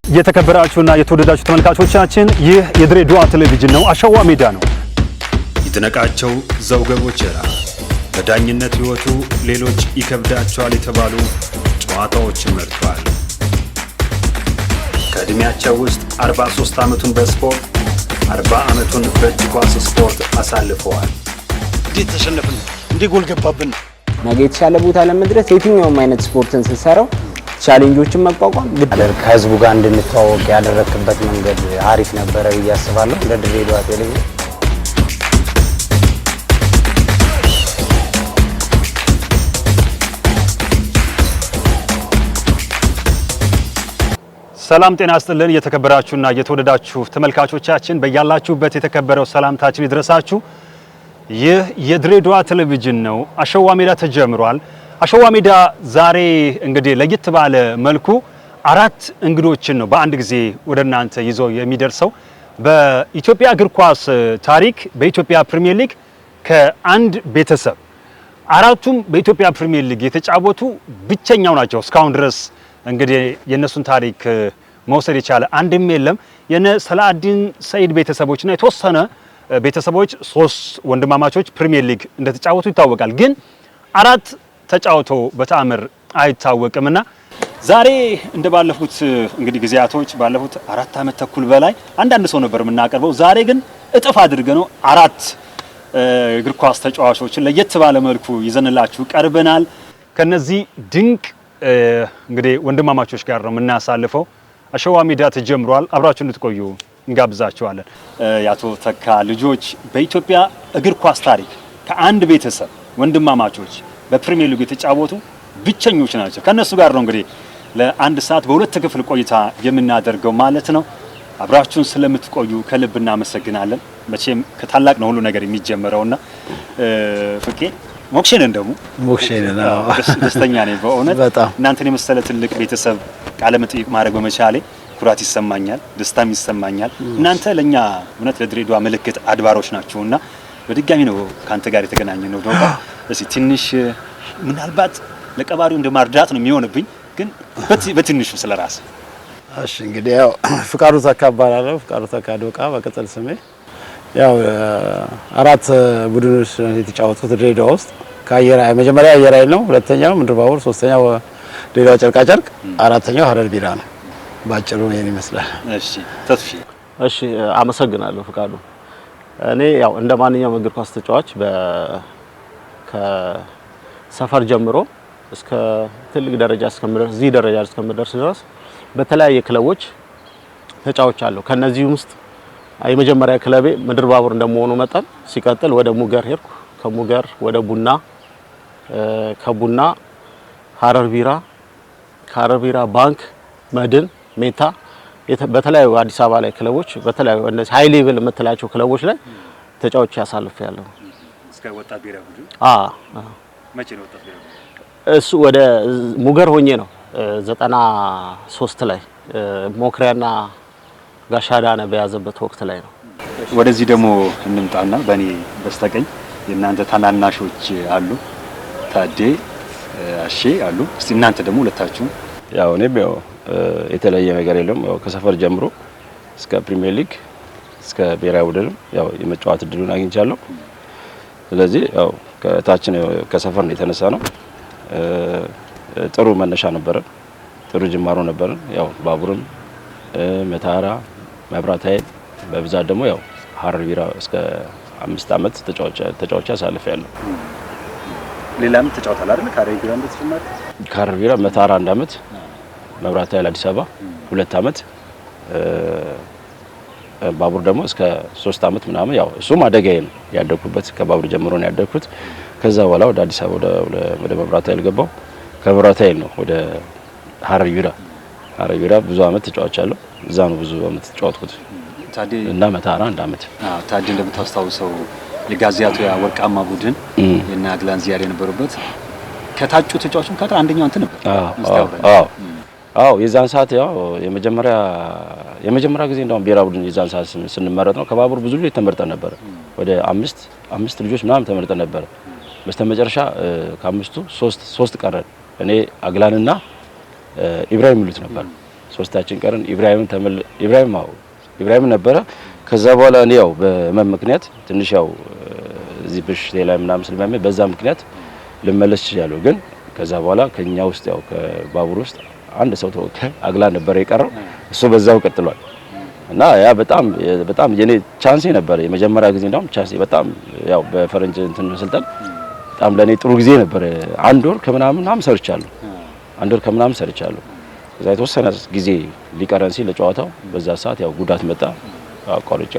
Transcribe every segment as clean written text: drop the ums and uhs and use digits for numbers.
የተከበራችሁና የተወደዳችሁ ተመልካቾቻችን ይህ የድሬዳዋ ቴሌቪዥን ነው። አሸዋ ሜዳ ነው። ይትነቃቸው ዘውገ ቦቸራ በዳኝነት ህይወቱ ሌሎች ይከብዳቸዋል የተባሉ ጨዋታዎችን መርጧል። ከእድሜያቸው ውስጥ 43 ዓመቱን በስፖርት 40 ዓመቱን በእጅ ኳስ ስፖርት አሳልፈዋል። እንዴት ተሸነፍን? እንዴት ጎል ገባብን? ነገ የተሻለ ቦታ ለመድረስ የትኛውም አይነት ስፖርትን ስትሰራው ቻሌንጆችን መቋቋም ግድ ነው። ከህዝቡ ጋር እንድንተዋወቅ ያደረክበት መንገድ አሪፍ ነበረ ብዬ አስባለሁ። ለድሬዳዋ ቴሌቪዥን ሰላም ጤና ይስጥልን። የተከበራችሁና የተወደዳችሁ ተመልካቾቻችን በያላችሁበት የተከበረው ሰላምታችን ይድረሳችሁ። ይህ የድሬዳዋ ቴሌቪዥን ነው። አሸዋ ሜዳ ተጀምሯል። አሸዋ ሜዳ ዛሬ እንግዲህ ለየት ባለ መልኩ አራት እንግዶችን ነው በአንድ ጊዜ ወደ እናንተ ይዞ የሚደርሰው። በኢትዮጵያ እግር ኳስ ታሪክ በኢትዮጵያ ፕሪሚየር ሊግ ከአንድ ቤተሰብ አራቱም በኢትዮጵያ ፕሪሚየር ሊግ የተጫወቱ ብቸኛው ናቸው። እስካሁን ድረስ እንግዲህ የነሱን ታሪክ መውሰድ የቻለ አንድም የለም። የነ ሰላዲን ሰይድ ቤተሰቦችና የተወሰነ ቤተሰቦች ሶስት ወንድማማቾች ፕሪሚየር ሊግ እንደተጫወቱ ይታወቃል። ግን አራት ተጫውተው በተአምር አይታወቅምና ዛሬ እንደባለፉት እንግዲህ ጊዜያቶች ባለፉት 4 ዓመት ተኩል በላይ አንዳንድ ሰው ነበር የምናቀርበው። ዛሬ ግን እጥፍ አድርገን ነው አራት እግር ኳስ ተጫዋቾችን ለየት ባለ መልኩ ይዘንላችሁ ቀርበናል። ከነዚህ ድንቅ እንግዲህ ወንድማማቾች ጋር ነው የምናሳልፈው። አሸዋ ሜዳ ተጀምሯል። አብራችሁ እንድትቆዩ እንጋብዛችኋለን። ያቶ ተካ ልጆች በኢትዮጵያ እግር ኳስ ታሪክ ከአንድ ቤተሰብ ወንድማማቾች በፕሪሚየር ሊግ የተጫወቱ ብቸኞች ናቸው። ከነሱ ጋር ነው እንግዲህ ለአንድ ሰዓት በሁለት ክፍል ቆይታ የምናደርገው ማለት ነው። አብራችሁን ስለምትቆዩ ከልብ እናመሰግናለን። መቼም ከታላቅ ነው ሁሉ ነገር የሚጀምረውና ፍቄ ሞክሼን ደግሞ ደስተኛ ነኝ በእውነት እናንተን የመሰለ ትልቅ ቤተሰብ ቃለ መጠይቅ ማድረግ በመቻሌ ኩራት ይሰማኛል፣ ደስታም ይሰማኛል። እናንተ ለኛ እውነት ለድሬዳዋ ምልክት አድባሮች ናችሁና በድጋሚ ነው ካንተ ጋር የተገናኘ ነው። ደግሞ እሺ ትንሽ ምናልባት ለቀባሪው እንደማርዳት ነው የሚሆንብኝ፣ ግን በትንሹ ስለራስ እሺ። እንግዲህ ያው ፍቃዱ ተካ እባላለሁ። ፍቃዱ ተካ ዶቃ በቅጽል ስሜ። ያው አራት ቡድኖች የተጫወቱት ድሬዳዋ ውስጥ ከአየራይ መጀመሪያ አየራይ ነው፣ ሁለተኛው ምድር ባቡር፣ ሶስተኛው ድሬዳዋ ጨርቃ ጨርቅ፣ አራተኛው ሀረር ቢራ ነው። ባጭሩ ይሄን ይመስላል። እሺ ተስፊ። እሺ አመሰግናለሁ ፍቃዱ። እኔ ያው እንደ ማንኛውም እግር ኳስ ተጫዋች ከሰፈር ጀምሮ እስከ ትልቅ ደረጃ እስከምደርስ እዚህ ደረጃ እስከምደርስ ድረስ በተለያየ ክለቦች ተጫውቻለሁ። ከነዚህም ውስጥ የመጀመሪያ ክለቤ ምድር ባቡር እንደመሆኑ መጠን ሲቀጥል ወደ ሙገር ሄድኩ። ከሙገር ወደ ቡና፣ ከቡና ሀረር ቢራ፣ ከሀረር ቢራ ባንክ፣ መድን፣ ሜታ በተለያዩ አዲስ አበባ ላይ ክለቦች በተለያዩ እነዚህ ሃይ ሌቭል የምትላቸው ክለቦች ላይ ተጫውቼ ያሳልፌያለሁ። እስከ ወጣት ቢራ ቡድን መቼ ነው ወጣት ቢራ? እሱ ወደ ሙገር ሆኜ ነው 93 ላይ ሞክሪያና ጋሻዳነ በያዘበት ወቅት ላይ ነው። ወደዚህ ደግሞ እንምጣና በእኔ በስተቀኝ የእናንተ ታናናሾች አሉ፣ ታዴ አሼ አሉ። እስቲ እናንተ ደግሞ ሁለታችሁ። ያው እኔ የተለየ ነገር የለም። ያው ከሰፈር ጀምሮ እስከ ፕሪሚየር ሊግ እስከ ብሔራዊ ቡድን ያው የመጫወት እድሉን አግኝቻለሁ። ስለዚህ ያው ከታችን ከሰፈር ነው የተነሳ ነው። ጥሩ መነሻ ነበረ፣ ጥሩ ጅማሮ ነበረ። ያው ባቡርም መታራ መብራት ኃይል በብዛት ደግሞ ያው ሀረር ቢራ እስከ 5 ዓመት ተጫዋች አሳልፌያለሁ። ሌላም ተጫውታል አይደል? ከሀረር ቢራ እንደተጨማሪ ከሀረር ቢራ መታራ 1 ዓመት፣ መብራት ኃይል አዲስ አበባ 2 ዓመት፣ ባቡር ደግሞ እስከ 3 ዓመት ምናምን። ያው እሱም አደጋዬ ነው ያደኩበት፣ ከባቡር ጀምሮ ነው ያደኩት። ከዛ በኋላ ወደ አዲስ አበባ ወደ መብራት ኃይል ገባው። ከመብራት ኃይል ነው ወደ ሀረር ቢራ። ሀረር ቢራ ብዙ ዓመት ተጫውቻለሁ። እዛ ነው ብዙ ዓመት ተጫወትኩት። ታዴ እና መታራ 1 ዓመት። ታዴ እንደምታስታውሰው የጋዜያቱ የወርቃማ ቡድን የና አግላን ዚያር የነበሩበት ከታጩ ተጫዋቾች ካታ አንደኛው አንተ ነበር። አዎ የዛን ሰዓት ያው የመጀመሪያ ጊዜ እንደውም ብሔራዊ ቡድን የዛን ሰዓት ስንመረጥ ነው። ከባቡር ብዙ ልጆች ተመርጠን ነበር። ወደ አምስት ልጆች ምናምን ተመርጠን ነበር። በስተመጨረሻ ከአምስቱ ሶስት ቀረን። እኔ አግላንና ኢብራሂም ይሉት ነበር። ሶስታችን ቀረን። ኢብራሂም ነበረ። ከዛ በኋላ እኔ ያው በህመም ምክንያት ትንሽ ያው እዚህ በሽታ ላይ ምናምን ስለማመኝ በዛ ምክንያት ልመለስ ይችላል። ግን ከዛ በኋላ ከኛ ውስጥ ያው ከባቡር ውስጥ አንድ ሰው ተወካይ አግላ ነበር የቀረው። እሱ በዛው ቀጥሏል እና ያ በጣም የኔ ቻንስ ነበር። የመጀመሪያ ጊዜ እንደውም ቻንስ በጣም ያው በፈረንጅ እንትን ስልጠን በጣም ለኔ ጥሩ ጊዜ ነበር። አንድ ወር ከምናምን ሰርቻለሁ። ከዛ የተወሰነ ጊዜ ሊቀረን ሲል ለጨዋታው በዛ ሰዓት ያው ጉዳት መጣ። አቋርጬ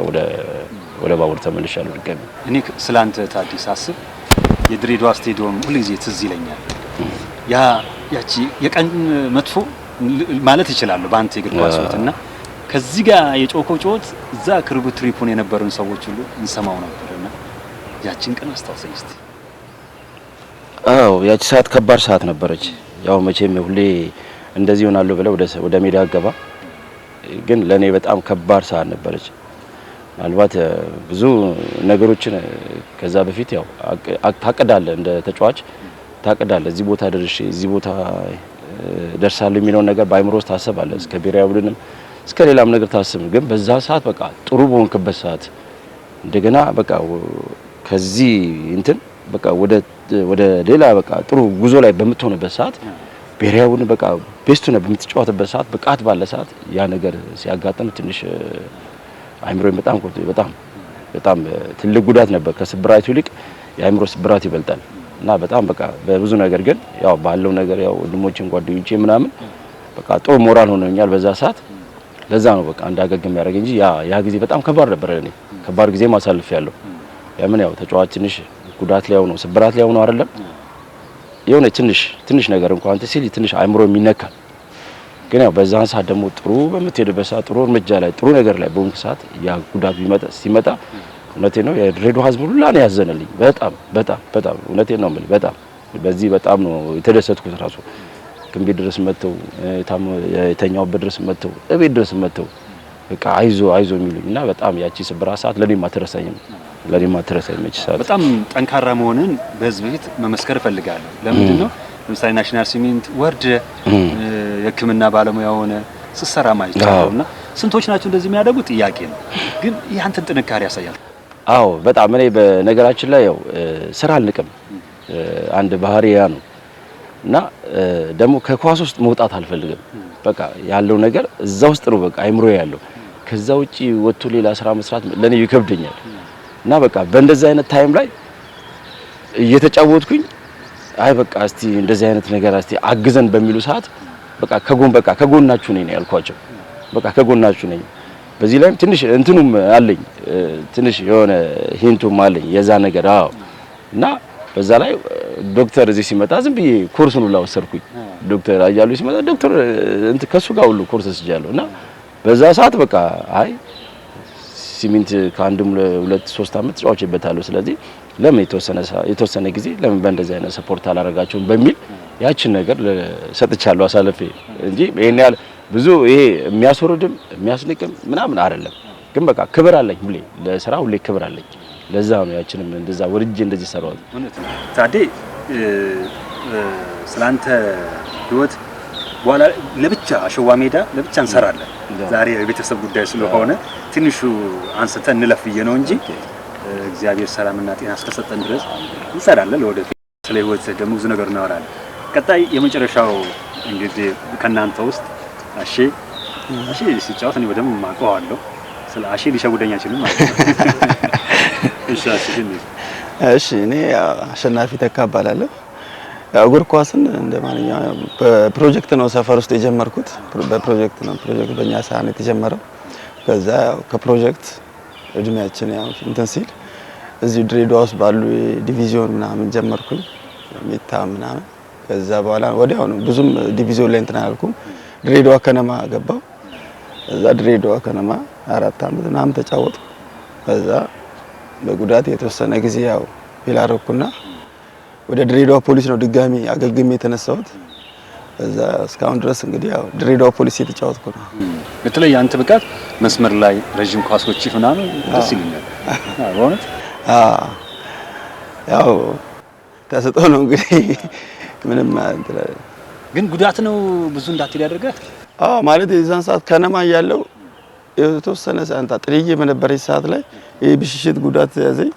ወደ ባቡር ተመልሻለሁ ድጋሚ። እኔ ስላንተ ታዲስ ሳስብ የድሬዳዋ ስቴዲየም ሁልጊዜ ትዝ ይለኛል። ያቺ የቀን መጥፎ ማለት እችላለሁ በአንተ የእግር ኳስ ህይወትና ከዚህ ጋር የጮኮ ጮት እዛ ክርቡ ትሪፑን የነበሩን ሰዎች ሁሉ እንሰማው ነበርና ያቺን ቀን አስታውሰኝ እስቲ። አዎ ያቺ ሰዓት ከባድ ሰዓት ነበረች። ያው መቼም ሁሌ እንደዚህ ሆናለሁ ብለው ወደ ሜዳ አገባ፣ ግን ለኔ በጣም ከባድ ሰዓት ነበረች። ምናልባት ብዙ ነገሮችን ከዛ በፊት ያው ታቀዳለህ፣ እንደ ተጫዋች ታቀዳለህ። እዚህ ቦታ ደርሼ እዚህ ቦታ ደርሳለሁ የሚለው ነገር በአይምሮ ውስጥ ታስባለህ። እስከ ብሔራዊ ቡድንም እስከ ሌላም ነገር ታስብ። ግን በዛ ሰዓት በቃ ጥሩ በሆንክበት ሰዓት እንደገና በቃ ከዚህ እንትን በቃ ወደ ሌላ በቃ ጥሩ ጉዞ ላይ በምትሆንበት ሰዓት ብሔራዊ ቡድን በቃ ቤስቱ ነው በምትጫወትበት ሰዓት ብቃት ባለ ሰዓት ያ ነገር ሲያጋጥም ትንሽ አይምሮዬ በጣም ትልቅ ጉዳት ነበር። ከስብራቱ ይልቅ የአይምሮ ስብራት ይበልጣል እና በጣም በቃ በብዙ ነገር ግን ያው ባለው ነገር ያው ወንድሞቼን ጓደኞቼ ምናምን በቃ ጥሩ ሞራል ሆነኛል በዛ ሰዓት። ለዛ ነው በቃ እንዳገግም ያደረገኝ እንጂ ያ ጊዜ በጣም ከባድ ነበር። እኔ ከባድ ጊዜ ማሳልፍ ያለው ያምን ያው ተጫዋች ትንሽ ጉዳት ላይ ሆኖ ስብራት ላይ ሆኖ አይደለም የሆነ ትንሽ ነገር እንኳን አንተ ሲል ትንሽ አይምሮ የሚነካ ግን ያው በዛን ሰዓት ደግሞ ጥሩ በምትሄድበት ሰዓት ጥሩ እርምጃ ላይ ጥሩ ነገር ላይ በሆንክ ሰዓት ያ ጉዳት ሲመጣ እውነቴን ነው የድሬዳዋ ሕዝብ ሁሉ ላይ ያዘነልኝ። በጣም እውነቴን ነው የምልህ በጣም በዚህ በጣም ነው የተደሰትኩት። ራሱ ግንቤ ድረስ መጥተው የተኛውበት ድረስ መጥተው እቤት ድረስ መጥተው በቃ አይዞ የሚሉኝና በጣም ያቺ ስብራት ሰዓት ለኔም አትረሳኝም። ሰዓት በጣም ጠንካራ መሆንን በህዝብ ፊት መመስከር እፈልጋለሁ። ለምንድን ነው ለምሳሌ ናሽናል ሲሚንት ወርድ የሕክምና ባለሙያ ሆነ ስትሰራ ማይቻለውና ስንቶች ናቸው እንደዚህ የሚያደርጉ ጥያቄ ነው። ግን ያንተን ጥንካሬ ያሳያል። አዎ በጣም እኔ በነገራችን ላይ ያው ስራ አልንቅም። አንድ ባህሪ ያ ነው እና ደግሞ ከኳስ ውስጥ መውጣት አልፈልግም። በቃ ያለው ነገር እዛ ውስጥ ነው በቃ አይምሮ ያለው። ከዛ ውጪ ወጥቶ ሌላ ስራ መስራት ለኔ ይከብደኛል። እና በቃ በእንደዚህ አይነት ታይም ላይ እየተጫወትኩኝ አይ በቃ እስቲ እንደዚህ አይነት ነገር እስቲ አግዘን በሚሉ ሰዓት በቃ ከጎናችሁ ነኝ ያልኳቸው። በቃ ከጎናችሁ ነኝ። በዚህ ላይም ትንሽ እንትኑም አለኝ ትንሽ የሆነ ሂንቱም አለኝ የዛ ነገር አዎ። እና በዛ ላይ ዶክተር እዚህ ሲመጣ ዝም ብዬ ኮርሱን ሁሉ ወሰድኩኝ። ዶክተር አያሉ ሲመጣ ዶክተር ከሱ ጋር ሁሉ ኮርስ ወስጃለሁ። እና በዛ ሰዓት በቃ አይ ሲሚንት ከአንድም 2-3 አመት ተጫውቼበታለሁ። ስለዚህ ለምን የተወሰነ ጊዜ ለምን በእንደዚህ አይነት ሰፖርት አላረጋቸውም በሚል ያችን ነገር ሰጥቻለሁ አሳልፌ እንጂ ይሄን ያህል ብዙ ይሄ የሚያስወርድም የሚያስንቅም ምናምን አይደለም። ግን በቃ ክብር አለኝ ሁሌ ለስራ ሁሌ ክብር አለኝ። ለዛ ነው ያችንም እንደዛ ወርጄ እንደዚህ ሰራሁት። ታዴ ስላንተ ህይወት በኋላ ለብቻ አሸዋ ሜዳ ለብቻ እንሰራለን። ዛሬ የቤተሰብ ጉዳይ ስለሆነ ትንሹ አንስተን እንለፍ ብዬ ነው እንጂ እግዚአብሔር ሰላምና ጤና እስከሰጠን ድረስ እንሰራለን። ለወደፊት ስለ ህይወት ደግሞ ብዙ ነገር እናወራለን። ቀጣይ የመጨረሻው እንግዲህ ከናንተ ውስጥ አሼ ሲጫወት እኔ በደንብ ማውቀዋለሁ። ስለ አሼ ሊሸውደኝ አይችልም ማለት ነው። እሺ እኔ አሸናፊ ተካ እባላለሁ። እግር ኳስን እንደማንኛውም በፕሮጀክት ነው ሰፈር ውስጥ የጀመርኩት። በፕሮጀክት በእኛ ሰዓት የተጀመረው። ከዛ ከፕሮጀክት እድሜያችን ያው እንትን ሲል እዚህ ድሬዳዋ ውስጥ ባሉ ዲቪዥን ምናምን ጀመርኩኝ ሜታ ምናምን። ከዛ በኋላ ወዲያው ነው ብዙም ዲቪዥን ላይ እንትን አላልኩም። ድሬዳዋ ከነማ ገባው። ከዛ ድሬዳዋ ከነማ 4 አመት ምናምን ተጫወትኩ። ከዛ በጉዳት የተወሰነ ጊዜ ያው ይላረኩና ወደ ድሬዳዋ ፖሊስ ነው ድጋሚ አገግሜ የተነሳሁት። እዛ እስካሁን ድረስ እንግዲህ ያው ድሬዳዋ ፖሊስ የተጫወትኩ ነው። በተለይ አንተ ብቃት መስመር ላይ ረጅም ኳሶች ምናምን ደስ ይለኛል። በእውነት ያው ተሰጥቶ ነው እንግዲህ ምንም ግን ጉዳት ነው ብዙ እንዳትል ያደርጋል። ማለት የዛን ሰዓት ከነማ ያለው የተወሰነ ሳንታ ጥሪዬ በነበረች ሰዓት ላይ ይሄ ብሽሽት ጉዳት ያዘኝ።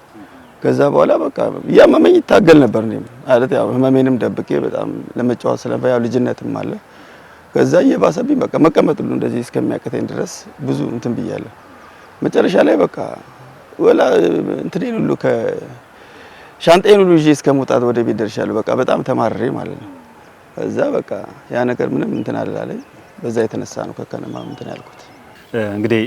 ከዛ በኋላ በቃ ያመመኝ ይታገል ነበር ነው ማለት ያው ህመሜንም ደብቄ በጣም ለመጫወት ስለባ ያው ልጅነትም አለ። ከዛ እየባሰብኝ በቃ መቀመጥ ሁሉ እንደዚህ እስከሚያቀተኝ ድረስ ብዙ እንትን ብያለሁ። መጨረሻ ላይ በቃ ወላ እንትኔን ሁሉ ከሻንጤን ሁሉ ይዤ እስከመውጣት ወደ ቤት ደርሻለሁ። በቃ በጣም ተማርሬ ማለት ነው። ከዛ በቃ ያ ነገር ምንም እንትን አላለኝ። በዛ የተነሳ ነው ከከነማ እንትን ያልኩት። እንግዲህ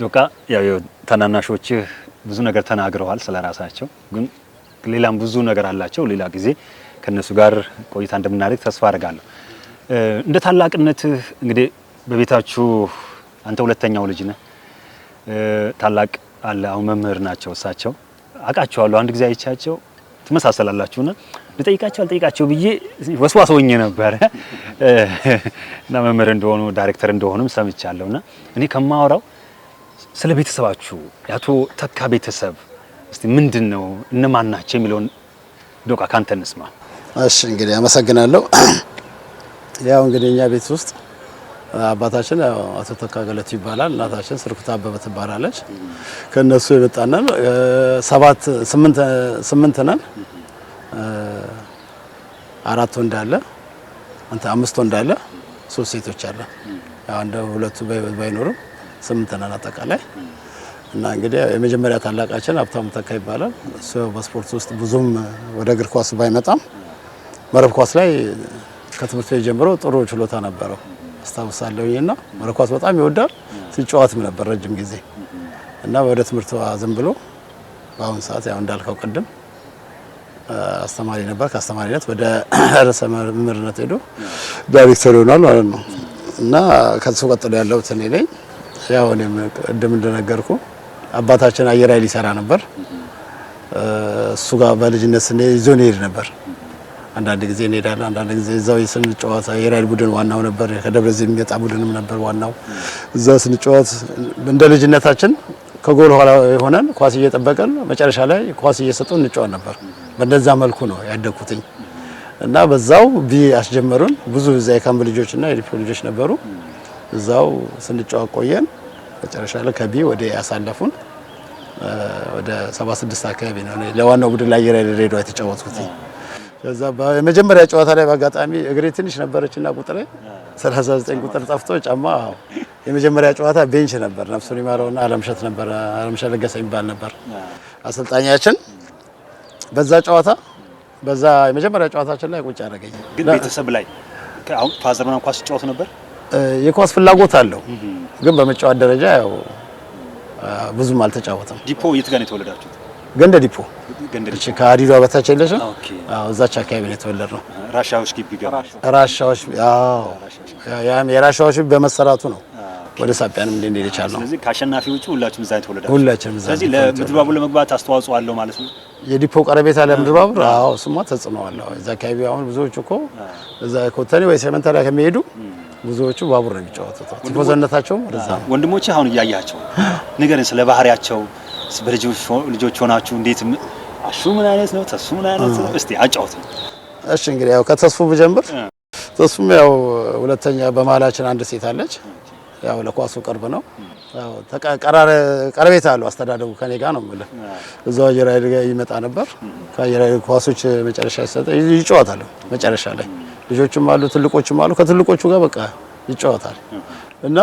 ዶቃ ያው ታናናሾችህ ብዙ ነገር ተናግረዋል ስለራሳቸው፣ ግን ሌላም ብዙ ነገር አላቸው። ሌላ ጊዜ ከነሱ ጋር ቆይታ እንደምናደርግ ተስፋ አደርጋለሁ። እንደ ታላቅነትህ እንግዲህ በቤታችሁ አንተ ሁለተኛው ልጅ ነህ። ታላቅ አለ አሁን መምህር ናቸው እሳቸው አውቃቸዋለሁ። አንድ ጊዜ አይቻቸው ትመሳሰላላችሁና ልጠይቃቸው አልጠይቃቸው ብዬ ወስዋስ ሆኜ ነበር እና መምህር እንደሆኑ ዳይሬክተር እንደሆኑም ሰምቻለሁና እኔ ከማወራው ስለ ቤተሰባችሁ ያቶ ተካ ቤተሰብ እስቲ ምንድነው እነማን ናቸው የሚለውን ዶቃ ካንተ እንስማ። እሺ እንግዲህ አመሰግናለሁ። ያው እንግዲህ እኛ ቤት ውስጥ አባታችን አቶ ተካ ገለቱ ይባላል። እናታችን ስርኩታ አበበ ትባላለች። ከነሱ የመጣነን 8 ነን። 4 ወንድ አለ፣ አንተ 5 ወንድ አለ፣ 3 ሴቶች አለ። ያው እንደ ሁለቱ ባይኖርም 8 ነን አጠቃላይ። እና እንግዲህ የመጀመሪያ ታላቃችን ሀብታሙ ተካ ይባላል። እሱ በስፖርት ውስጥ ብዙም ወደ እግር ኳስ ባይመጣም መረብ ኳስ ላይ ከትምህርት ቤት ጀምሮ ጥሩ ችሎታ ነበረው አስታውሳለሁኝና መረብ ኳስ በጣም ይወዳል። ሲጫወትም ነበር ረጅም ጊዜ እና ወደ ትምህርቱ ዝም ብሎ በአሁን ሰዓት ያው እንዳልከው ቅድም አስተማሪ ነበር። ከአስተማሪነት ወደ ርዕሰ መምህርነት ሄዶ ዳይሬክተር ሆኗል ማለት ነው። እና ከሱ ቀጥሎ ያለው እኔ ነኝ። ያው እኔም ቅድም እንደነገርኩ አባታችን አየር ኃይል ይሰራ ነበር። እሱ ጋር በልጅነት ይዞን ይሄድ ነበር። አንዳንድ ጊዜ እንሄዳለን፣ አንዳንድ ጊዜ እዛው ስንጫወት አየር ኃይል ቡድን ዋናው ነበር። ከደብረ ዘይት የሚመጣ ቡድንም ነበር ዋናው። እዛ ስንጫወት እንደ ልጅነታችን ከጎል ኋላ ሆነን ኳስ እየጠበቀን መጨረሻ ላይ ኳስ እየሰጡን እንጫወት ነበር። በእንደዛ መልኩ ነው ያደኩትኝ እና በዛው አስጀመሩን። ብዙ እዛ የካምፕ ልጆችና የዲፖ ልጆች ነበሩ። እዛው ስንጫወት ቆየን። መጨረሻ ላይ ከቢ ወደ ያሳለፉን ወደ 76 አካባቢ ነው ለዋናው ቡድን ላይ አየር ኃይል ሬዲዮ የተጫወትኩት። ከዛ በመጀመሪያ ጨዋታ ላይ በአጋጣሚ እግሬ ትንሽ ነበረችና ቁጥሬ 39 ቁጥር ጠፍቶ ጫማ የመጀመሪያ ጨዋታ ቤንች ነበር። ነፍሱን ይማረውና አለምሸት ነበር፣ አለምሸት ለገሰ ይባል ነበር አሰልጣኛችን። በዛ ጨዋታ በዛ የመጀመሪያ ጨዋታችን ላይ ቁጭ አደረገኝ። ግን ቤተሰብ ላይ አሁን ፋዘር ምናምን ኳስ ሲጫወት ነበር። የኳስ ፍላጎት አለው፣ ግን በመጫወት ደረጃ ያው ብዙም አልተጫወተም። ዲፖ የት ጋር ነው የተወለዳችሁት? ገንደ ዲፖ ገንደች ከአዲዷ በታች የለሽም? አዎ እዛች አካባቢ ነው የተወለድነው። ራሻዎች ግቢ ጋር ራሻዎች። አዎ ያም የራሻዎች በመሰራቱ ነው ወደ ሳቢያንም እንደ ይቻላል። ስለዚህ ከአሸናፊ ውጪ ሁላችሁም እዛ የተወለዳችሁ? ሁላችንም እዛ። ስለዚህ ለምድር ባቡር ለመግባት አስተዋጽኦ አለው ማለት ነው የዲፖ ቀረቤታ ለምድር ባቡር? አዎ እሱማ ተጽዕኖ አለው። እዛ አካባቢ አሁን ብዙዎቹ እኮ እዛ ኮተኔ ወይ ሰመንተሪያ ከሚሄዱ ብዙዎቹ ባቡር ነው የሚጫወቱት። ቲፎዞነታቸው ወደዛ ነው። ወንድሞቼ አሁን እያያቸው ንገረኝ ስለ ባህሪያቸው። በልጆች ሆናችሁ እንዴት አሹ ምን አይነት ነው ተሱ ምን አይነት ነው እስቲ አጫውት። እሺ እንግዲህ ያው ከተስፉ ብጀምር፣ ተስፉም ያው ሁለተኛ በመሀላችን አንድ ሴት አለች። ያው ለኳሱ ቅርብ ነው። ያው ቀረቤታ አለው። አስተዳደጉ ከኔ ጋር ነው ማለት እዛው አየር ኃይል ጋር ይመጣ ነበር። ከአየር ኃይል ኳሶች መጨረሻ ይሰጣ ይጫወታል። መጨረሻ ላይ ልጆችም አሉ ትልቆችም አሉ። ከትልቆቹ ጋር በቃ ይጫወታል እና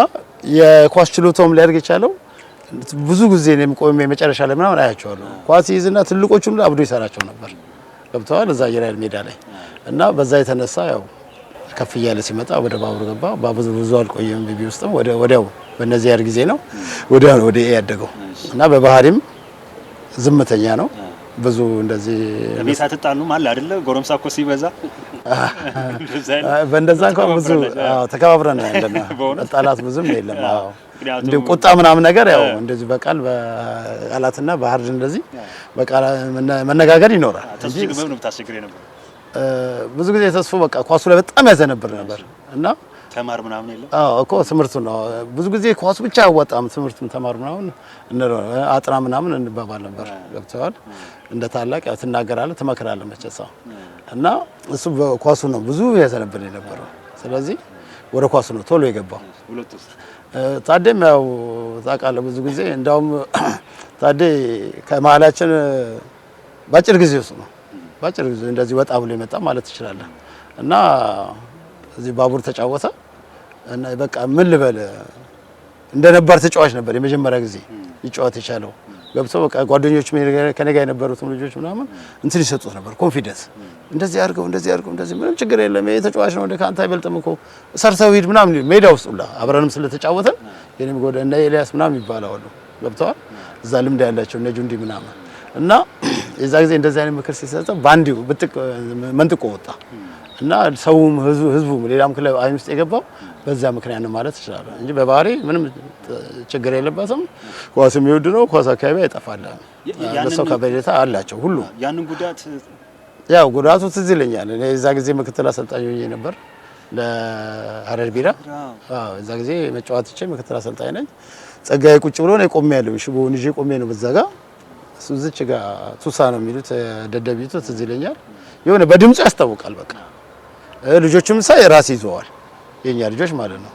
የኳስ ችሎታውም ሊያድግ የቻለው ብዙ ጊዜ ነው የሚቆመው። መጨረሻ ላይ ምናምን አያቸዋለሁ ኳስ ይዝና ትልቆቹም አብዶ ይሰራቸው ነበር። ገብተዋል እዛ አየር ኃይል ሜዳ ላይ እና በዛ የተነሳ ያው ከፍ እያለ ሲመጣ ወደ ባቡር ገባ። ባቡር ብዙ አልቆየም። ቢቢ ውስጥም ወዲያው በእነዚህ ያር ጊዜ ነው ወዲያው ወደ ያደገው እና በባህሪም ዝምተኛ ነው። ብዙ እንደዚህ ቤት አትጣሉም አለ አይደለ? ጎረምሳ እኮ ሲበዛ በእንደዛ እንኳን ብዙ ተከባብረን ያለና ጣላት ብዙም የለም። አዎ እንደ ቁጣ ምናምን ነገር ያው እንደዚህ በቃል በቃላትና በሀርድ እንደዚህ በቃል መነጋገር ይኖራል እንጂ ነው ታስቸግሬ ነበር። ብዙ ጊዜ ተስፎ በቃ ኳሱ ላይ በጣም ያዘነብር ነበር እና ተማር ምናምን የለም። አዎ እኮ ትምህርቱ ነው ብዙ ጊዜ ኳሱ ብቻ አወጣም ትምህርቱን ተማር ምናምን አጥና ምናምን እንባባል ነበር። ገብተዋል እንደ ታላቅ ያው ትናገራለህ ትመክራለህ መቼሳ እና እሱ ኳሱ ነው ብዙ ያዘነብር የነበረው። ስለዚህ ወደ ኳሱ ነው ቶሎ የገባው። ታዴም ያው ታውቃለህ ብዙ ጊዜ እንዳውም ታዴ ከመሀላችን ባጭር ጊዜ ውስጥ ነው ባጭር ጊዜ እንደዚህ ወጣ ብሎ የመጣ ማለት ትችላለህ። እና እዚህ ባቡር ተጫወተ እና በቃ ምን ልበል እንደነበር ተጫዋች ነበር የመጀመሪያ ጊዜ ይጫወት የቻለው ገብቶ በቃ ጓደኞቹ ከኔ ጋር የነበሩት ልጆች ምናምን እንትን ይሰጡት ነበር ኮንፊደንስ እንደዚህ አድርገው እንደዚህ ምንም ችግር የለም ይሄ ተጫዋች ነው ካንተ አይበልጥም እኮ ሰርተው ሂድ ምናምን ሜዳ ውስጥ ሁላ አብረንም ስለተጫወተን የኔም ጎደ እና ኤልያስ ምናምን ይባላሉ ገብተዋል እዛ ልምድ ያላቸው እነ ጁንዲ ምናምን እና የዛ ጊዜ እንደዚህ አይነት ምክር ሲሰጠው ባንዲው ብጥቅ መንጥቆ ወጣ እና ሰውም ህዝቡም ሌላም ክለብ አይን ውስጥ የገባው በዛ ምክንያት ነው ማለት ይችላል እንጂ በባህሪ ምንም ችግር የለበትም። ኳስ የሚወድ ነው። ኳስ አካባቢ አይጠፋል። ለሰው ከበሬታ አላቸው ሁሉ ያንን ጉዳት ያው ጉዳቱ ትዝ ይለኛል። እኔ የዛ ጊዜ ምክትል አሰልጣኝ ሆኜ ነበር ለሀረር ቢራ። እዛ ጊዜ መጫወት ይቼ ምክትል አሰልጣኝ ነኝ። ጸጋዬ ቁጭ ብሎ ነው ቆሜ ያለው ሽቦውን ይዤ ቆሜ ነው በዛ ጋር እሱ ዝች ጋር ቱሳ ነው የሚሉት ደደቢቱ ትዝ ይለኛል። የሆነ በድምጽ ያስታውቃል። በቃ ልጆቹም ሳይ ራስ ይዘዋል የኛ ልጆች ማለት ነው።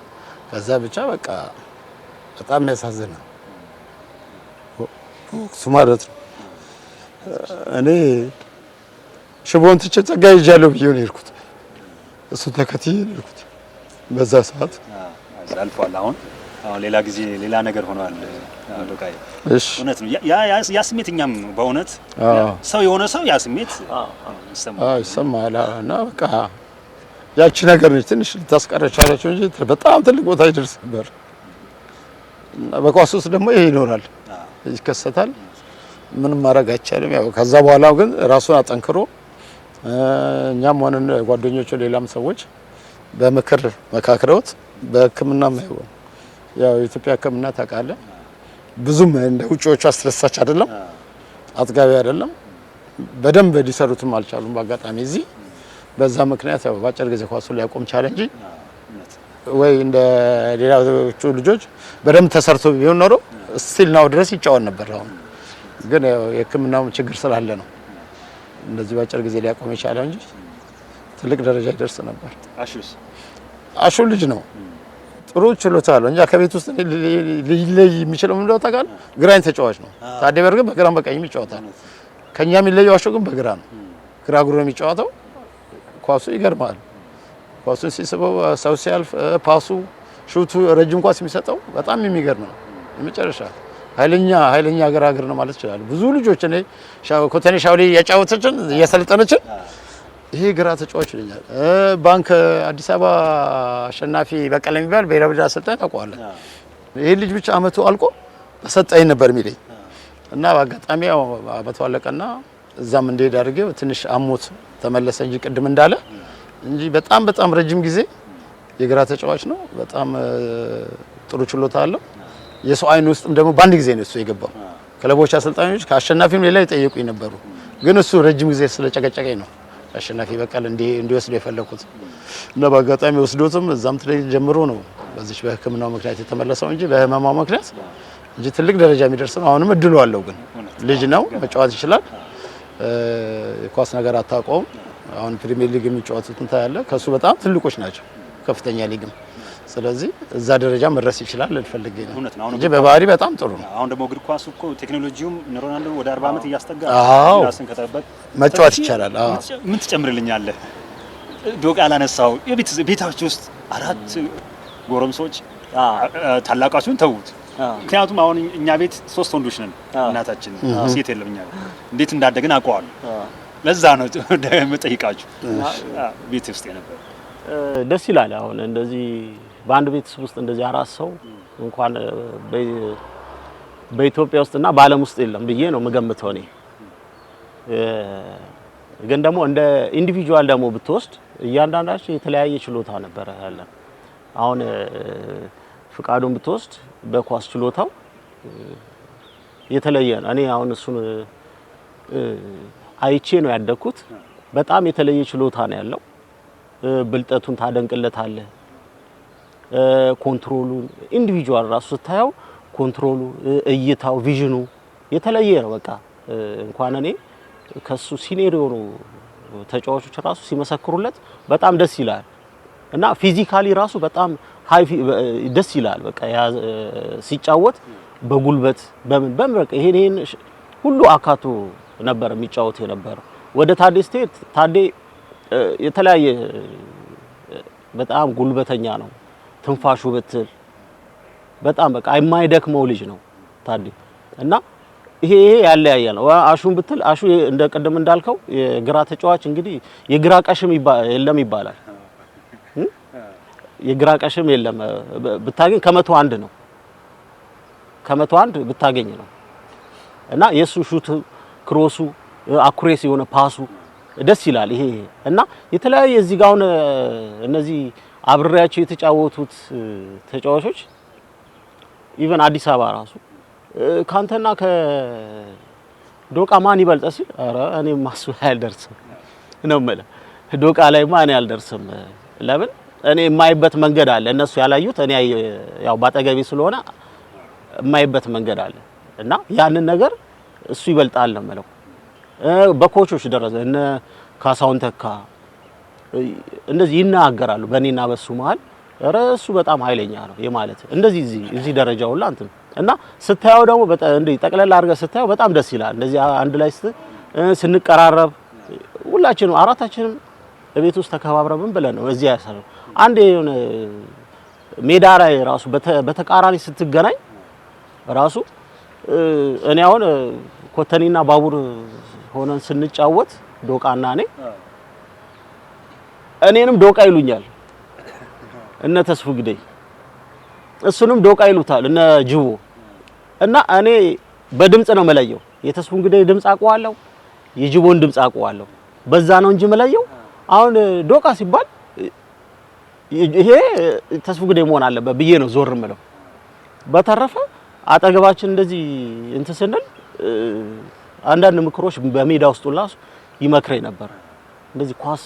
ከዛ ብቻ በቃ በጣም የሚያሳዝን ነው እሱ ማለት ነው። እኔ ሽቦን ትቼ ጸጋዬ ይዣለሁ ብዬ ነው የሄድኩት። እሱ ተከትዬ ነው የሄድኩት በዛ ሰዓት አልፏል። አሁን ሌላ ጊዜ ሌላ ነገር ሆኗል። ዶቃዬ እሺ እውነት ነው። ያ ስሜት እኛም በእውነት ሰው የሆነ ሰው ያ ስሜት ይሰማል እና በቃ ያቺ ነገር ነች ትንሽ ልታስቀረች አለችው እንጂ በጣም ትልቅ ቦታ ይደርስ ነበር። እና በኳስ ውስጥ ደግሞ ይሄ ይኖራል ይከሰታል። ምንም ማድረግ አይቻልም። ያው ከዛ በኋላ ግን ራሱን አጠንክሮ እኛም ሆነን ጓደኞቹ ሌላም ሰዎች በምክር መካክረውት በሕክምናም ያው የኢትዮጵያ ሕክምና ታውቃለህ ብዙም እንደ ውጪዎቹ አስደሳች አይደለም፣ አጥጋቢ አይደለም። በደንብ ሊሰሩትም አልቻሉም። በአጋጣሚ እዚህ በዛ ምክንያት ያው ባጭር ጊዜ ኳሱን ሊያቆም ቻለ እንጂ ወይ እንደ ሌሎቹ ልጆች በደንብ ተሰርቶ ቢሆን ኖሮ ስቲል ናው ድረስ ይጫወት ነበር። አሁን ግን ያው የሕክምናው ችግር ስላለ ነው እንደዚህ ባጭር ጊዜ ሊያቆም የቻለው እንጂ ትልቅ ደረጃ ይደርስ ነበር። አሹ ልጅ ነው፣ ጥሩ ችሎታ አለው እንጂ ከቤት ውስጥ ሊለይ የሚችለው ምንድነው ታውቃለህ? ግራኝ ተጫዋች ነው። ታዲያ በርግጥ በግራም በቀኝም ይጫወታል። ከኛ የሚለየው አሹ ግን በግራ ነው። ግራ እግሩ ነው የሚጫወተው። ኳሱ ይገርማል። ኳሱን ሲስበው ሰው ሲያልፍ ፓሱ ሹቱ ረጅም ኳስ የሚሰጠው በጣም የሚገርም ነው። የመጨረሻ ኃይለኛ ገራገር ነው ማለት ይችላል። ብዙ ልጆች እኔ ኮተኔ ሻውሊ ያጫወተችን እያሰለጠነችን ይሄ ግራ ተጫዋች ይለኛል። ባንክ አዲስ አበባ አሸናፊ በቀለ የሚባል ብሔራዊ ቡድን አሰልጣኝ ታውቀዋለህ? ይሄ ልጅ ብቻ አመቱ አልቆ ተሰጣኝ ነበር የሚለኝ እና በአጋጣሚ ያው አመቱ አለቀና እዛም እንደሄድ አድርጌው ትንሽ አሞት ተመለሰ እንጂ ቅድም እንዳለ እንጂ በጣም ረጅም ጊዜ የግራ ተጫዋች ነው። በጣም ጥሩ ችሎታ አለው። የሰው አይን ውስጥም ደግሞ በአንድ ጊዜ ነው እሱ የገባው። ክለቦች አሰልጣኞች ከአሸናፊም ሌላ ይጠይቁኝ ነበሩ፣ ግን እሱ ረጅም ጊዜ ስለጨቀጨቀኝ ነው አሸናፊ በቀል እንዲወስዱ የፈለኩት እና በአጋጣሚ ወስዶትም እዛም ትለይ ጀምሮ ነው በዚህ በሕክምናው ምክንያት የተመለሰው እንጂ በህመማው ምክንያት እንጂ ትልቅ ደረጃ የሚደርስ ነው። አሁንም እድሉ አለው፣ ግን ልጅ ነው፣ መጫወት ይችላል። የኳስ ነገር አታውቀውም። አሁን ፕሪሚየር ሊግ የሚጫወቱትን ታያለህ፣ ከሱ በጣም ትልቆች ናቸው፣ ከፍተኛ ሊግም። ስለዚህ እዛ ደረጃ መድረስ ይችላል ልፈልግ ነው እንጂ በባህሪ በጣም ጥሩ ነው። አሁን ደግሞ እግር ኳሱ እኮ ቴክኖሎጂውም ሮናልዶ ወደ 40 ዓመት እያስጠጋ ራስን ከጠበቅ መጫወት ይቻላል። ምን ትጨምርልኛለህ? ዶቃ ያላነሳው ቤታችሁ ውስጥ 4 ጎረምሶች ታላቃችሁን ተውት። ምክንያቱም አሁን እኛ ቤት 3 ወንዶች ነን፣ እናታችን ሴት የለም። እኛ እንዴት እንዳደግን አውቀዋለሁ። ለዛ ነው የምጠይቃችሁ ቤት ውስጥ የነበረ ደስ ይላል። አሁን እንደዚህ በአንድ ቤተሰብ ውስጥ እንደዚህ 4 ሰው እንኳን በኢትዮጵያ ውስጥና በዓለም ውስጥ የለም ብዬ ነው የምገምተው እኔ። ግን ደግሞ እንደ ኢንዲቪጁዋል ደግሞ ብትወስድ እያንዳንዳቸው የተለያየ ችሎታ ነበረ ያለን። አሁን ፍቃዱን ብትወስድ በኳስ ችሎታው የተለየ ነው። እኔ አሁን እሱን አይቼ ነው ያደግኩት። በጣም የተለየ ችሎታ ነው ያለው። ብልጠቱን ታደንቅለታለህ። ኮንትሮሉን ኢንዲቪጁዋል ራሱ ስታየው ኮንትሮሉ፣ እይታው፣ ቪዥኑ የተለየ ነው። በቃ እንኳን እኔ ከሱ ሲኒየር የሆኑ ተጫዋቾች ራሱ ሲመሰክሩለት በጣም ደስ ይላል። እና ፊዚካሊ ራሱ በጣም ደስ ይላል። በቃ ሲጫወት በጉልበት በምን በቃ ይሄን ሁሉ አካቶ ነበር የሚጫወት የነበረው። ወደ ታዴ ስቴት ታዴ የተለያየ በጣም ጉልበተኛ ነው። ትንፋሹ ብትል በጣም በቃ የማይደክመው ልጅ ነው ታዴ እና ይሄ ያለያየ ነው። አሹን ብትል አሹ እንደ ቀደም እንዳልከው የግራ ተጫዋች እንግዲህ የግራ ቀሽም የለም ይባላል። የግራ ቀሽም የለም ብታገኝ ከመቶ አንድ ነው። ከመቶ አንድ ብታገኝ ነው እና የሱ ሹት ክሮሱ አኩሬሲ የሆነ ፓሱ ደስ ይላል። ይሄ እና የተለያየ እዚህ ጋር አሁን እነዚህ አብሬያቸው የተጫወቱት ተጫዋቾች ኢቨን አዲስ አበባ ራሱ ካንተና ከዶቃ ማን ይበልጥ ሲል ኧረ እኔ ማስበ አልደርስም ነው ማለት ዶቃ ላይ ማን ያልደርስም። ለምን እኔ የማይበት መንገድ አለ እነሱ ያላዩት እኔ ያው ባጠገቤ ስለሆነ የማይበት መንገድ አለ እና ያንን ነገር እሱ ይበልጣል ነው ማለት በኮቾች ደረጃ እነ ካሳውን ተካ እንደዚህ ይናገራሉ በእኔና በሱ መሃል ኧረ እሱ በጣም ኃይለኛ ነው የማለት እንደዚህ እዚህ ደረጃው ሁላ እንትን እና ስታየው ደግሞ እንዴ ጠቅለል አድርገህ ስታየው በጣም ደስ ይላል። እንደዚህ አንድ ላይ ስንቀራረብ ሁላችንም አራታችንም በቤት ውስጥ ተከባብረን ብለን ነው እዚህ ያሰረው። አንድ የሆነ ሜዳ ላይ ራሱ በተቃራኒ ስትገናኝ ራሱ እኔ አሁን ኮተኒና ባቡር ሆነን ስንጫወት ዶቃና እኔንም ዶቃ ይሉኛል እነ ተስፉ ግደይ እሱንም ዶቃ ይሉታል እነ ጅቦ እና እኔ በድምጽ ነው መለየው። የተስፉን ግደይ ድምጽ አውቀዋለሁ፣ የጅቦን ድምጽ አውቀዋለሁ። በዛ ነው እንጂ መለየው። አሁን ዶቃ ሲባል ይሄ ተስፉ ግደይ መሆን አለበት ብዬ ነው ዞር ምለው። በተረፈ አጠገባችን እንደዚህ እንትን ስንል አንዳንድ ምክሮች በሜዳ ውስጥ ሁላ ይመክረኝ ነበር። እንደዚህ ኳስ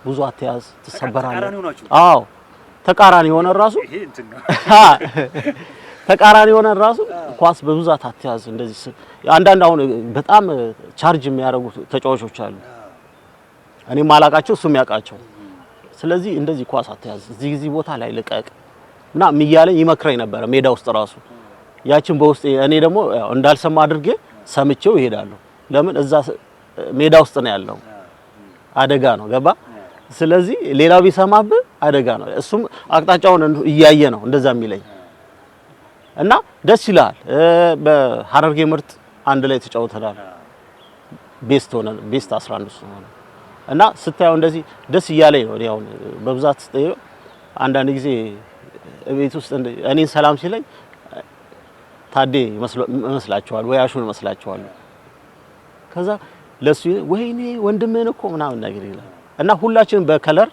ብዙ አትያዝ ትሰበራለህ። አዎ ተቃራኒ ሆነ ራሱ ተቃራኒ ሆነ ራሱ ኳስ በብዛት አትያዝ። እንደዚህ አንዳንድ አሁን በጣም ቻርጅ የሚያደርጉ ተጫዋቾች አሉ እኔ ማላቃቸው እሱም ያውቃቸው። ስለዚህ እንደዚህ ኳስ አትያዝ እዚህ ቦታ ላይ ልቀቅ እና የሚያለኝ ይመክረኝ ነበር ሜዳ ውስጥ ራሱ ያችን በውስጥ እኔ ደግሞ እንዳልሰማ አድርጌ ሰምቼው ይሄዳለሁ። ለምን እዛ ሜዳ ውስጥ ነው ያለው አደጋ ነው ገባ። ስለዚህ ሌላው ቢሰማብህ አደጋ ነው። እሱም አቅጣጫውን እያየ ነው እንደዛ የሚለኝ እና ደስ ይላል። በሐረርጌ ምርጥ አንድ ላይ ተጫውተናል። ቤስት 11 ሆነ እና ስታየው እንደዚህ ደስ እያለኝ ነው። እኔ አሁን በብዛት ስጠየው አንዳንድ ጊዜ ቤት ውስጥ እኔን ሰላም ሲለኝ ታዴ መስላቸዋል ወይ አሹን መስላቸዋል። ከዛ ለሱ ወይኔ ወንድምህን እኮ ምናምን ነገር ይላል እና ሁላችንም በከለር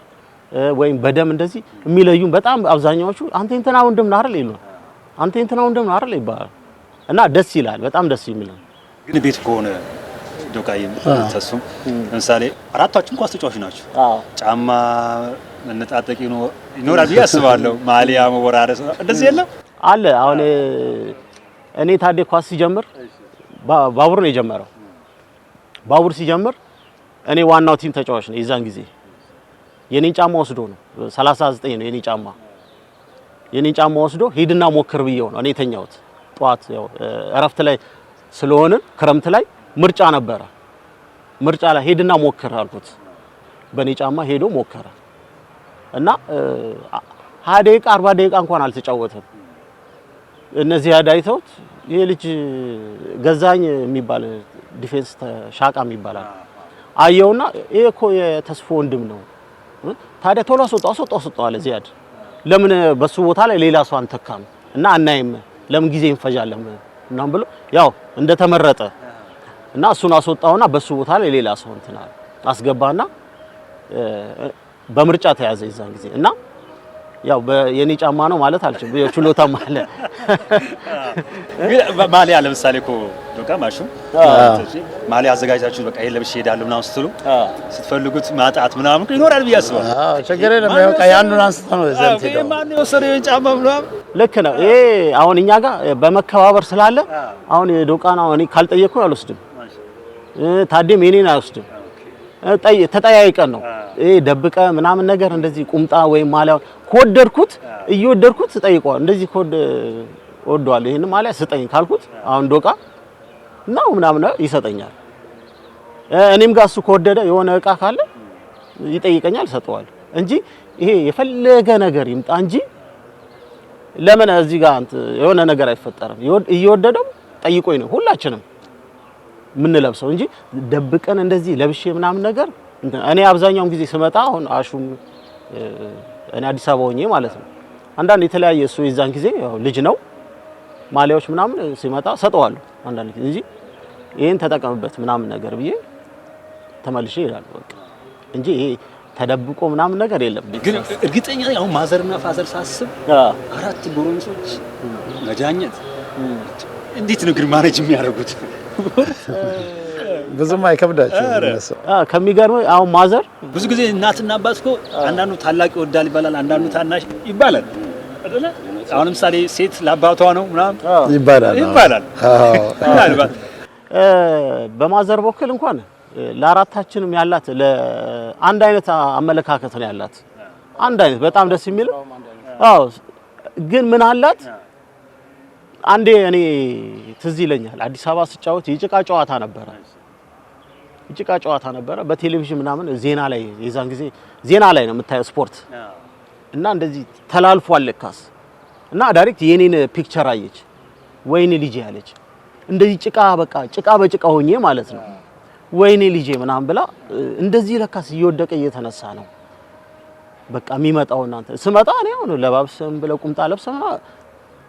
ወይም በደም እንደዚህ የሚለዩን በጣም አብዛኛዎቹ አንተ እንትና ወንድም ነህ አይደል ይሉን አንተ እንትና ወንድም ነህ አይደል ይባላል እና ደስ ይላል። በጣም ደስ የሚል ግን ቤት ከሆነ ዶቃዬ ተሱም ለምሳሌ አራታችሁም ኳስ ተጫዋች ናችሁ። ጫማ መነጣጠቅ ይኖራል ብዬ አስባለሁ። ማሊያ መወራረስ እንደዚህ የለም አለ። አሁን እኔ ታዴ ኳስ ሲጀምር ባቡር ነው የጀመረው። ባቡር ሲጀምር እኔ ዋናው ቲም ተጫዋች ነው። የዛን ጊዜ የኔን ጫማ ወስዶ ነው 39 ነው የኔን ጫማ ወስዶ ሂድና ሞክር ብዬው ነው እኔ ተኛሁት። ጧት ያው እረፍት ላይ ስለሆነ ክረምት ላይ ምርጫ ነበረ። ምርጫ ላይ ሂድና ሞክር አልኩት። በኔ ጫማ ሄዶ ሞከረ እና 20 ደቂቃ 40 ደቂቃ እንኳን አልተጫወተም። እነዚህ ያዳይተውት ይሄ ልጅ ገዛኝ የሚባል ዲፌንስ ሻቃ የሚባላል አየውና ይሄ እኮ የተስፎ ወንድም ነው ታዲያ ቶሎ አስወጣው አለ ዚያድ። ለምን በሱ ቦታ ላይ ሌላ ሰው አንተካም እና አናይም ለምን ጊዜ እንፈጃለን እናም ብሎ ያው እንደተመረጠ እና እሱን አስወጣውና በሱ ቦታ ላይ ሌላ ሰው እንትና አስገባና በምርጫ ተያዘ የዛን ጊዜ እና ያው የኔ ጫማ ነው ማለት አልችልም። የችሎታ ማለት ማሊያ ለምሳሌ እኮ ዶቃ ማሹ ማሊያ አዘጋጃችሁ በቃ ይሄ ለብሼ ሄዳለሁ ምናምን ስትሉ ስትፈልጉት ማጣት ምናምን ይኖራል ብዬ አስባለሁ። አዎ ችግር የለም። በቃ ያንዱን አንስተው ነው እዛም ሄደው ማን የወሰደው የኔ ጫማ ምናምን ልክ ነው። ይሄ አሁን እኛ ጋር በመከባበር ስላለ አሁን የዶቃና እኔ ካልጠየቅኩ አልወስድም። ታዴም የኔን አይወስድም። ተጠያይቀን ነው ደብቀ ምናምን ነገር እንደዚህ ቁምጣ ወይ ማሊያ ኮወደድኩት እየወደድኩት ጠይቀዋል። እንደዚህ ኮድ ወደዋል ይሄን ማሊያ ስጠኝ ካልኩት አሁን ዶቃ ነው ምናምን ይሰጠኛል። እኔም ጋር እሱ ከወደደ የሆነ እቃ ካለ ይጠይቀኛል ሰጠዋል እንጂ ይሄ የፈለገ ነገር ይምጣ እንጂ ለምን እዚህ ጋር የሆነ ነገር አይፈጠርም። እየወደደው ጠይቆኝ ነው ሁላችንም ምን ለብሰው እንጂ ደብቀን እንደዚህ ለብሼ ምናምን ነገር እኔ አብዛኛውን ጊዜ ስመጣ አሁን አሹም እኔ አዲስ አበባ ሆኜ ማለት ነው አንዳንድ የተለያየ እሱ የዛን ጊዜ ያው ልጅ ነው ማሊያዎች ምናምን ሲመጣ ሰጠዋለሁ አንዳንድ ጊዜ እንጂ ይሄን ተጠቀምበት ምናምን ነገር ብዬ ተመልሼ ይላል በቃ እንጂ ይሄ ተደብቆ ምናምን ነገር የለም። ግን እርግጠኛ ነኝ አሁን ማዘርና ፋዘር ሳስብ አራት ጎረምሶች መጃኘት እንዴት ነው ግን ማኔጅ የሚያደርጉት? ብዙም አይከብዳቸው እነሱ። ከሚገርም አሁን ማዘር ብዙ ጊዜ እናትና አባት እኮ አንዳንዱ ታላቅ ይወዳል ይባላል፣ አንዳንዱ ታናሽ ይባላል አይደለ? አሁን ለምሳሌ ሴት ለአባቷ ነው ምናምን ይባላል። አዎ በማዘር በኩል እንኳን ለአራታችንም ያላት ለአንድ አይነት አመለካከት ነው ያላት። አንድ አይነት በጣም ደስ የሚል አዎ። ግን ምን አላት አንዴ እኔ ትዝ ይለኛል አዲስ አበባ ስጫወት የጭቃ ጨዋታ ነበረ በቴሌቪዥን ምናምን ዜና ላይ የዛን ጊዜ ዜና ላይ ነው የምታየው ስፖርት እና እንደዚህ ተላልፏል ለካስ እና ዳይሬክት የኔን ፒክቸር አየች። ወይኔ ልጄ ያለች እንደዚህ ጭቃ በጭቃ ሆኜ ማለት ነው ወይኔ ልጄ ምናምን ብላ እንደዚህ ለካስ እየወደቀ እየተነሳ ነው በቃ የሚመጣው እናንተ ስመጣ እኔ አሁን ለባብሰም ብለ ቁምጣ ለብሰማ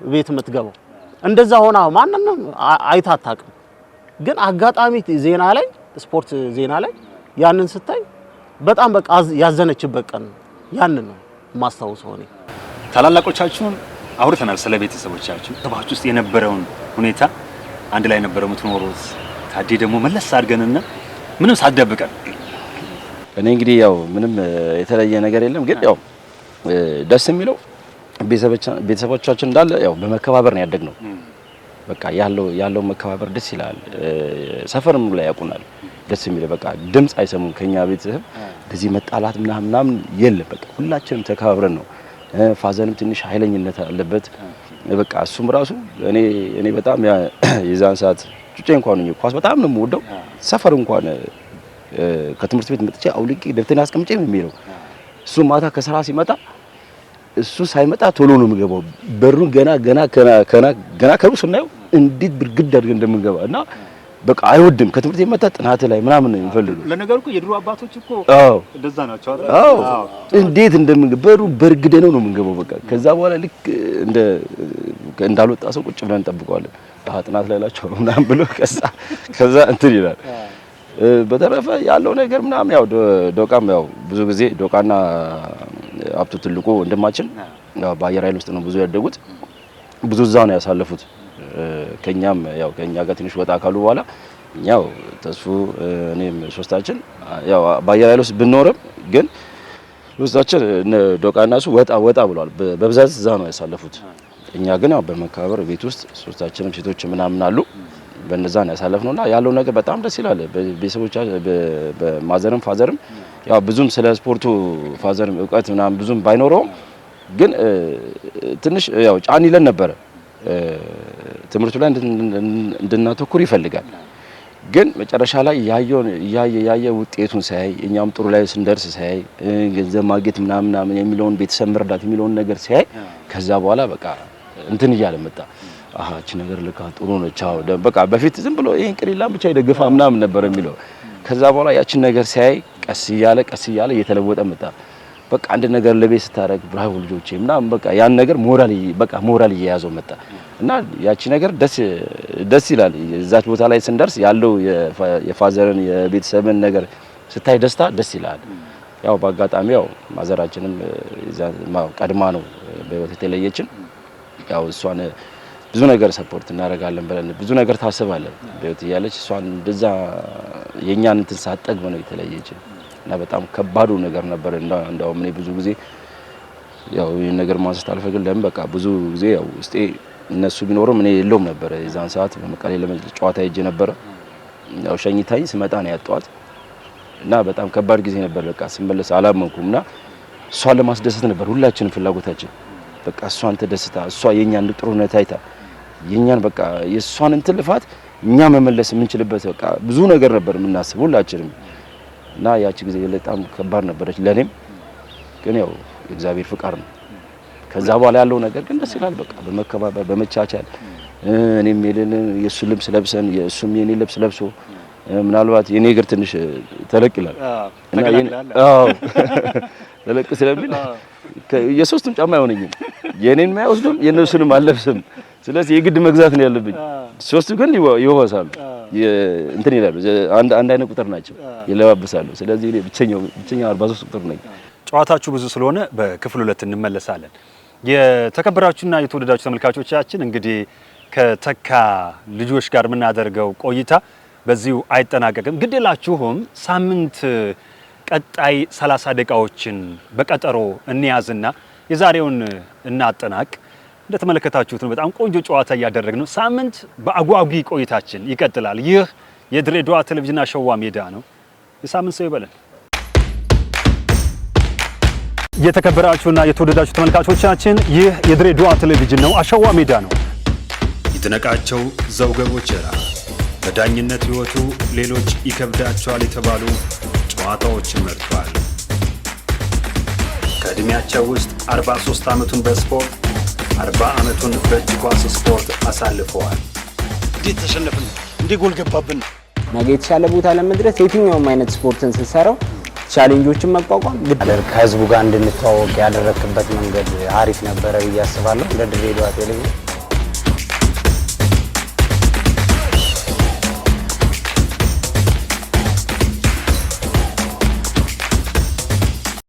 ቤት የምትገባው እንደዛ ሆና ማንንም አይታታቅም። ግን አጋጣሚ ዜና ላይ ስፖርት ዜና ላይ ያንን ስታይ በጣም በቃ ያዘነችበት ቀን ያንን ነው ማስታወሰው። እኔ ታላላቆቻችሁን አውርተናል ስለ ቤተሰቦቻችሁ ተባች ውስጥ የነበረውን ሁኔታ አንድ ላይ ነበረው የምትኖሩት። ታዲ ደግሞ መለስ አድርገንና ምንም ሳትደብቀን እኔ እንግዲህ ያው ምንም የተለየ ነገር የለም። ግን ያው ደስ የሚለው ቤተሰቦቻችን እንዳለ ያው በመከባበር ነው ያደግነው። በቃ ያለው መከባበር ደስ ይላል። ሰፈርም ላይ ያውቁናል። ደስ የሚለው በቃ ድምጽ አይሰሙም ከኛ ቤተሰብ እንደዚህ መጣላት ምናምን የለም። በቃ ሁላችንም ተከባብረን ነው። ፋዘንም ትንሽ ኃይለኝነት አለበት። በቃ እሱም ራሱ እኔ በጣም የዛን ሰዓት ጩጬ እንኳን ነው ኳስ በጣም ነው የምወደው። ሰፈር እንኳን ከትምህርት ቤት መጥቼ አውልቄ ደብተኛ አስቀምጬ ነው የሚለው። እሱ ማታ ከስራ ሲመጣ እሱ ሳይመጣ ቶሎ ነው የምገባው። በሩን ገና ከሩቅ ስናየው እንዴት ብርግድ አድርገን እንደምንገባ እና በቃ አይወድም። ከትምህርት ቤት መጣ ጥናት ላይ ምናምን ነው የሚፈልገው። ለነገሩ እኮ የድሮ አባቶች እኮ እንደዛ ናቸው አይደል? አዎ እንዴት እንደምንገባ በሩ በርግደ ነው የምንገባው። በቃ ከዛ በኋላ ልክ እንዳልወጣ ሰው ቁጭ ብለን እንጠብቀዋለን። ጥናት ላይ ናቸው ምናምን ብሎ ከዛ እንትን ይላል። በተረፈ ያለው ነገር ምናምን ያው ዶቃም ያው ብዙ ጊዜ ዶቃና አብቱ ትልቁ ወንድማችን ያው በአየር ኃይል ውስጥ ነው ብዙ ያደጉት። ብዙ እዛው ነው ያሳለፉት። ከኛም ያው ከኛ ጋር ትንሽ ወጣ ካሉ በኋላ ያው ተስፉ እኔም ሶስታችን ያው በአየር ኃይል ውስጥ ብንኖርም ግን ሶስታችን ዶቃና እሱ ወጣ ብሏል። በብዛት እዛ ነው ያሳለፉት። እኛ ግን ያው በመካበር ቤት ውስጥ ሶስታችንም ሴቶች ምናምን አሉ። በእነዛ ነው ያሳለፍነውና ያለው ነገር በጣም ደስ ይላል። በቤተሰቦቻ በማዘርም ፋዘርም ያው ብዙም ስለ ስፖርቱ ፋዘርም እውቀት ምናምን ብዙም ባይኖረውም ግን ትንሽ ያው ጫን ይለን ነበር። ትምህርቱ ላይ እንድናተኩር ይፈልጋል። ግን መጨረሻ ላይ ያየ ውጤቱን ሳይ እኛም ጥሩ ላይ ስንደርስ ሳይ ገንዘብ ማግኘት ምናምን የሚለውን ቤተሰብ መርዳት የሚለውን ነገር ሳይ ከዛ በኋላ በቃ እንትን እያለ መጣ። እቺ ነገር ለካ ጥሩ ነው ቻው በቃ በፊት ዝም ብሎ ይሄን ቅሪላም ብቻ ይደግፋ ምናምን ነበር የሚለው። ከዛ በኋላ ያችን ነገር ሳይ ቀስ እያለ እየተለወጠ መጣ። በቃ አንድ ነገር ለቤት ስታረግ ብራው ልጆቼ ምናምን በቃ ያን ነገር ሞራል እየያዘው መጣ እና ያቺ ነገር ደስ ይላል። እዛች ቦታ ላይ ስንደርስ ያለው የፋዘርን የቤተሰብን ነገር ስታይ ደስ ይላል። ያው በአጋጣሚ ያው ማዘራችንም ቀድማ ነው በህይወት የተለየችን። ያው እሷን ብዙ ነገር ሰፖርት እናደርጋለን ብለን ብዙ ነገር ታስባለን። በህይወት እያለች እሷን እንደዛ የኛን እንትን ሳጠግብ ነው የተለየችን እና በጣም ከባዱ ነገር ነበር። እንደውም እኔ ብዙ ጊዜ ያው ይሄን ነገር ማንሳት አልፈልግም። ለምን በቃ ብዙ ጊዜ ያው ውስጤ እነሱ ቢኖርም እኔ የለውም ነበር። የዛን ሰዓት በመቀሌ ለጨዋታ ሄጄ ነበር። ያው ሸኝታኝ ስመጣ ነው ያጣዋት። እና በጣም ከባድ ጊዜ ነበር። በቃ ስመለስ አላመንኩምና እሷን ለማስደሰት ነበር ሁላችንም ፍላጎታችን። በቃ እሷን ተደስታ እሷ የኛን ጥሩነት አይታ የኛን በቃ የእሷን እንትን ልፋት እኛ መመለስ የምንችልበት በቃ ብዙ ነገር ነበር የምናስብ ሁላችንም። እና ያቺ ጊዜ በጣም ከባድ ነበረች ለኔም፣ ግን ያው የእግዚአብሔር ፍቃድ ነው። ከዛ በኋላ ያለው ነገር ግን ደስ ይላል። በቃ በመከባበር በመቻቻል እኔም የሱ ልብስ ለብሰን የሱም የኔ ልብስ ለብሶ ምናልባት የኔ እግር ትንሽ ተለቅ ይላል እና ተለቅ ስለሚል የሶስቱም ጫማ አይሆነኝም። የኔን ማይወስዱም የነሱንም አልለብስም። ስለዚህ የግድ መግዛት ነው ያለብኝ። ሶስቱ ግን ይወሳሉ እንትን ይላሉ። አንድ አይነት ቁጥር ናቸው ይለባበሳሉ። ስለዚህ እኔ ብቸኛው 43 ቁጥር ነኝ። ጨዋታችሁ ብዙ ስለሆነ በክፍል 2 እንመለሳለን። የተከበራችሁና የተወደዳችሁ ተመልካቾቻችን እንግዲህ ከተካ ልጆች ጋር የምናደርገው ቆይታ በዚሁ አይጠናቀቅም። ግዴላችሁም ሳምንት ቀጣይ 30 ደቂቃዎችን በቀጠሮ እንያዝና የዛሬውን እናጠናቅ። እንደተመለከታችሁት ነው በጣም ቆንጆ ጨዋታ እያደረግን ነው። ሳምንት በአጓጊ ቆይታችን ይቀጥላል። ይህ የድሬዳዋ ቴሌቪዥን አሸዋ ሜዳ ነው። የሳምንት ሰው ይበለን። የተከበራችሁና የተወደዳችሁ ተመልካቾቻችን ይህ የድሬዳዋ ቴሌቪዥን ነው። አሸዋ ሜዳ ነው። ይድነቃቸው ዘውገ ቦቸራ በዳኝነት ሕይወቱ ሌሎች ይከብዳቸዋል የተባሉ ጨዋታዎችን መርቷል። ከዕድሜያቸው ውስጥ 43 ዓመቱን በስፖርት 40 ዓመቱን በእጅ ኳስ ስፖርት አሳልፈዋል። እንዴት ተሸነፍን? እንዴት ጎል ገባብን? ነገ የተሻለ ቦታ ለመድረስ የትኛውም አይነት ስፖርትን ስትሰራው ቻሌንጆችን መቋቋም ከህዝቡ ጋር እንድንተዋወቅ ያደረክበት መንገድ አሪፍ ነበረ ብዬ አስባለሁ። እንደ ድሬዳዋ ቴሌቪዥን